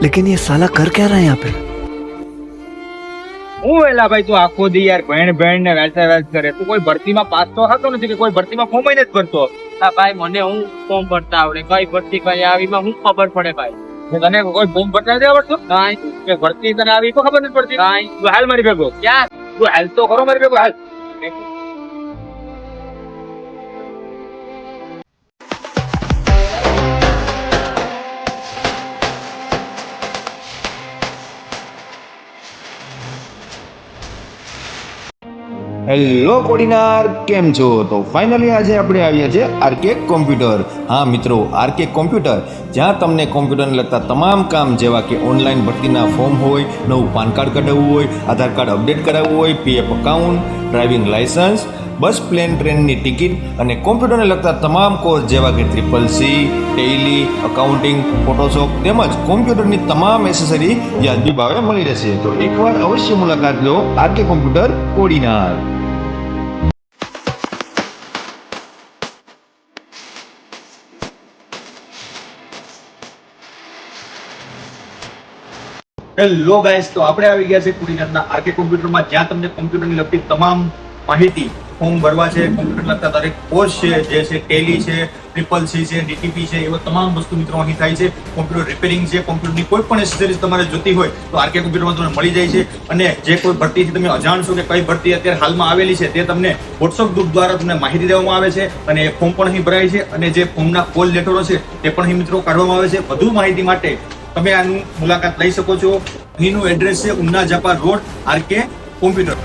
लेकिन ये साला कर क्या रहा है यहाँ पे? હું એલા ભાઈ તું આખો દી યાર ભેણ ને વેચ કરે તું કોઈ ભરતીમાં પાસ તો થતો નથી કે કોઈ ભરતીમાં ફોર્મ જ નથી ભરતો. હા ભાઈ મને હું ફોર્મ ભરતા આવડે કઈ ભરતી કઈ આવીમાં હું ખબર પડે ભાઈ. તને કોઈ ફોર્મ ભરતા નથી આવડતું કાંઈ કે ભરતી તને આવી તો ખબર નથી પડતી. કાંઈ તું હાલ મારી ભેગો ક્યાં તું હાલ તો ખરો મારી ભેગો હાલ. હેલો કોડીનાર, કેમ છો? તો ફાઇનલી આજે આપણે આવ્યા છે આરકે કોમ્પ્યુટર. હા મિત્રો, આરકે કોમ્પ્યુટર જ્યાં તમને કોમ્પ્યુટરને લગતા તમામ કામ જેવા કે ઓનલાઈન ભરતીના ફોર્મ હોય, નવું પાન કાર્ડ કઢાવવું હોય, આધાર કાર્ડ અપડેટ કરાવવું હોય, પીએફ એકાઉન્ટ, ડ્રાઇવિંગ લાયસન્સ, બસ પ્લેન ટ્રેનની ટિકિટ અને કોમ્પ્યુટરને લગતા તમામ કોર્સ જેવા કે CCC, ટેલી, અકાઉન્ટિંગ, ફોટોશોપ તેમજ કોમ્પ્યુટરની તમામ એસેસરી વ્યાજબી ભાવે મળી રહેશે. તો એકવાર અવશ્ય મુલાકાત લો RK computer Kodinar. Hello guys, તો આપણે આવી ગયા છે કોડીનારના આરકે કોમ્પ્યુટરમાં, જ્યાં તમને કોમ્પ્યુટરની લગતી તમામ માહિતી, ફોર્મ ભરવા છે, કોમ્પ્યુટર લગતા દરેક કોર્સ છે, જે છે ટેલી છે, CCC છે, DTP છે, એવા તમામ વસ્તુ મિત્રો અહીં થાય છે. કોમ્પ્યુટર રિપેરિંગ છે, કોમ્પ્યુટરની કોઈ પણ એસેસરીઝ તમારે જોતી હોય તો આરકે કોમ્પ્યુટરમાં તમને મળી જાય છે. અને જે કોઈ ભરતીથી તમે અજાણ છો કે કઈ ભરતી અત્યારે હાલમાં આવેલી છે તે તમને WhatsApp ગ્રુપ દ્વારા તમને માહિતી દેવામાં આવે છે. અને એ ફોર્મ પણ અહીં ભરાય છે અને જે ફોર્મના કોલ લેટરો છે તે પણ અહીં મિત્રો કાઢવામાં આવે છે. વધુ માહિતી માટે તમે આનું મુલાકાત લઈ શકો છો. અહીંનું એડ્રેસ છે ઉના જાપા રોડ, આરકે કોમ્પ્યુટર.